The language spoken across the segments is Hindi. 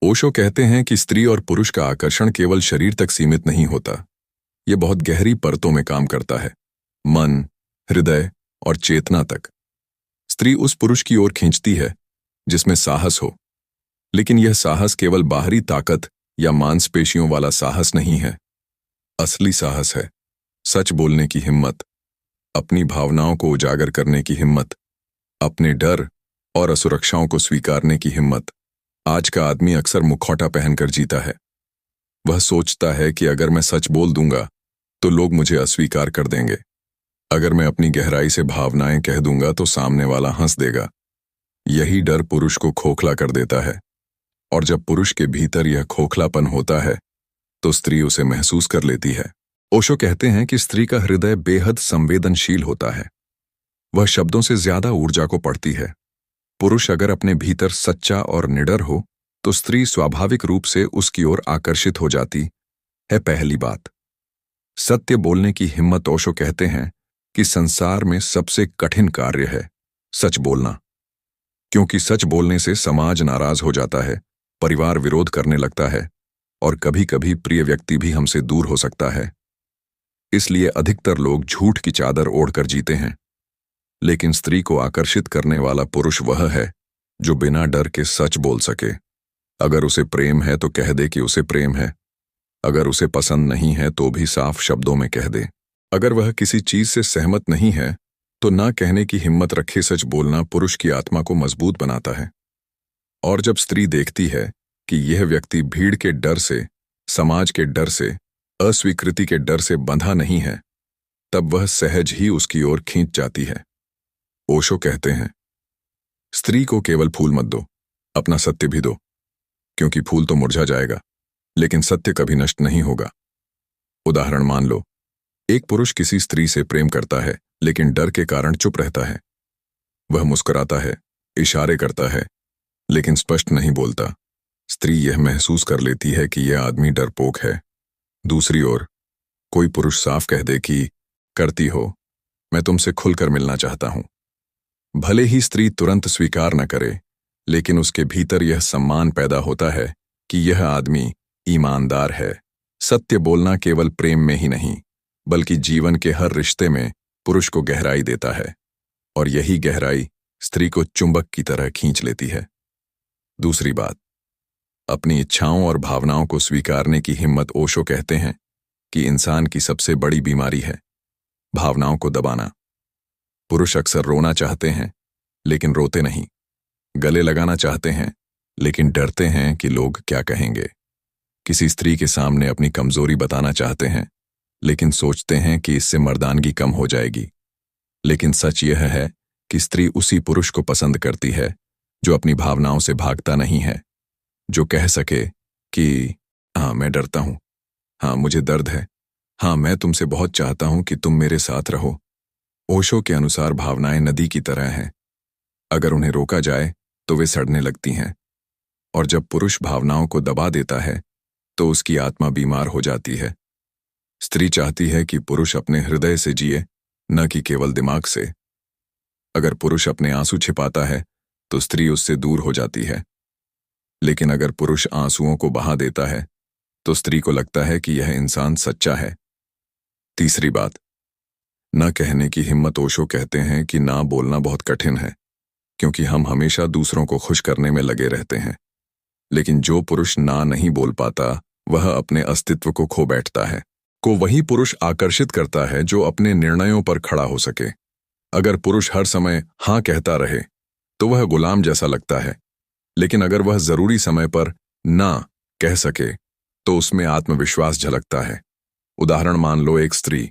ओशो कहते हैं कि स्त्री और पुरुष का आकर्षण केवल शरीर तक सीमित नहीं होता। ये बहुत गहरी परतों में काम करता है, मन, हृदय और चेतना तक। स्त्री उस पुरुष की ओर खींचती है जिसमें साहस हो, लेकिन यह साहस केवल बाहरी ताकत या मांसपेशियों वाला साहस नहीं है। असली साहस है सच बोलने की हिम्मत, अपनी भावनाओं को उजागर करने की हिम्मत, अपने डर और असुरक्षाओं को स्वीकारने की हिम्मत। आज का आदमी अक्सर मुखौटा पहनकर जीता है। वह सोचता है कि अगर मैं सच बोल दूंगा तो लोग मुझे अस्वीकार कर देंगे। अगर मैं अपनी गहराई से भावनाएं कह दूंगा तो सामने वाला हंस देगा। यही डर पुरुष को खोखला कर देता है, और जब पुरुष के भीतर यह खोखलापन होता है तो स्त्री उसे महसूस कर लेती है। ओशो कहते हैं कि स्त्री का हृदय बेहद संवेदनशील होता है। वह शब्दों से ज्यादा ऊर्जा को पढ़ती है। पुरुष अगर अपने भीतर सच्चा और निडर हो तो स्त्री स्वाभाविक रूप से उसकी ओर आकर्षित हो जाती है। पहली बात, सत्य बोलने की हिम्मत। ओशो कहते हैं कि संसार में सबसे कठिन कार्य है सच बोलना, क्योंकि सच बोलने से समाज नाराज हो जाता है, परिवार विरोध करने लगता है और कभी कभी प्रिय व्यक्ति भी हमसे दूर हो सकता है। इसलिए अधिकतर लोग झूठ की चादर ओढ़कर जीते हैं। लेकिन स्त्री को आकर्षित करने वाला पुरुष वह है जो बिना डर के सच बोल सके। अगर उसे प्रेम है तो कह दे कि उसे प्रेम है। अगर उसे पसंद नहीं है तो भी साफ शब्दों में कह दे। अगर वह किसी चीज से सहमत नहीं है तो ना कहने की हिम्मत रखे। सच बोलना पुरुष की आत्मा को मजबूत बनाता है। और जब स्त्री देखती है कि यह व्यक्ति भीड़ के डर से, समाज के डर से, अस्वीकृति के डर से बंधा नहीं है, तब वह सहज ही उसकी ओर खींच जाती है। ओशो कहते हैं, स्त्री को केवल फूल मत दो, अपना सत्य भी दो, क्योंकि फूल तो मुरझा जाएगा लेकिन सत्य कभी नष्ट नहीं होगा। उदाहरण मान लो, एक पुरुष किसी स्त्री से प्रेम करता है लेकिन डर के कारण चुप रहता है। वह मुस्कुराता है, इशारे करता है, लेकिन स्पष्ट नहीं बोलता। स्त्री यह महसूस कर लेती है कि यह आदमी डरपोक है। दूसरी ओर कोई पुरुष साफ कह दे कि करती हो, मैं तुमसे खुलकर मिलना चाहता हूं। भले ही स्त्री तुरंत स्वीकार न करे, लेकिन उसके भीतर यह सम्मान पैदा होता है कि यह आदमी ईमानदार है। सत्य बोलना केवल प्रेम में ही नहीं, बल्कि जीवन के हर रिश्ते में पुरुष को गहराई देता है, और यही गहराई स्त्री को चुंबक की तरह खींच लेती है। दूसरी बात, अपनी इच्छाओं और भावनाओं को स्वीकारने की हिम्मत। ओशो कहते हैं कि इंसान की सबसे बड़ी बीमारी है भावनाओं को दबाना। पुरुष अक्सर रोना चाहते हैं लेकिन रोते नहीं, गले लगाना चाहते हैं लेकिन डरते हैं कि लोग क्या कहेंगे। किसी स्त्री के सामने अपनी कमजोरी बताना चाहते हैं लेकिन सोचते हैं कि इससे मर्दानगी कम हो जाएगी। लेकिन सच यह है कि स्त्री उसी पुरुष को पसंद करती है जो अपनी भावनाओं से भागता नहीं है, जो कह सके कि हाँ मैं डरता हूं, हाँ मुझे दर्द है, हाँ मैं तुमसे बहुत चाहता हूं कि तुम मेरे साथ रहो। ओशो के अनुसार भावनाएं नदी की तरह हैं। अगर उन्हें रोका जाए तो वे सड़ने लगती हैं, और जब पुरुष भावनाओं को दबा देता है तो उसकी आत्मा बीमार हो जाती है। स्त्री चाहती है कि पुरुष अपने हृदय से जिए, न कि केवल दिमाग से। अगर पुरुष अपने आंसू छिपाता है तो स्त्री उससे दूर हो जाती है, लेकिन अगर पुरुष आंसुओं को बहा देता है तो स्त्री को लगता है कि यह इंसान सच्चा है। तीसरी बात, न कहने की हिम्मत। ओशो कहते हैं कि ना बोलना बहुत कठिन है, क्योंकि हम हमेशा दूसरों को खुश करने में लगे रहते हैं। लेकिन जो पुरुष ना नहीं बोल पाता वह अपने अस्तित्व को खो बैठता है। वही पुरुष आकर्षित करता है जो अपने निर्णयों पर खड़ा हो सके। अगर पुरुष हर समय हाँ कहता रहे तो वह गुलाम जैसा लगता है, लेकिन अगर वह जरूरी समय पर ना कह सके तो उसमें आत्मविश्वास झलकता है। उदाहरण मान लो, एक स्त्री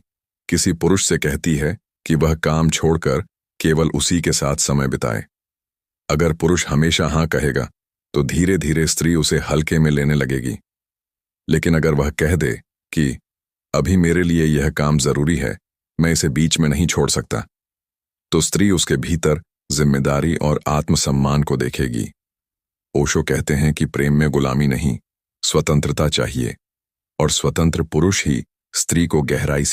किसी पुरुष से कहती है कि वह काम छोड़कर केवल उसी के साथ समय बिताए। अगर पुरुष हमेशा हाँ कहेगा तो धीरे धीरे स्त्री उसे हल्के में लेने लगेगी। लेकिन अगर वह कह दे कि अभी मेरे लिए यह काम जरूरी है, मैं इसे बीच में नहीं छोड़ सकता, तो स्त्री उसके भीतर जिम्मेदारी और आत्मसम्मान को देखेगी। ओशो कहते हैं कि प्रेम में गुलामी नहीं, स्वतंत्रता चाहिए, और स्वतंत्र पुरुष ही स्त्री को गहराई से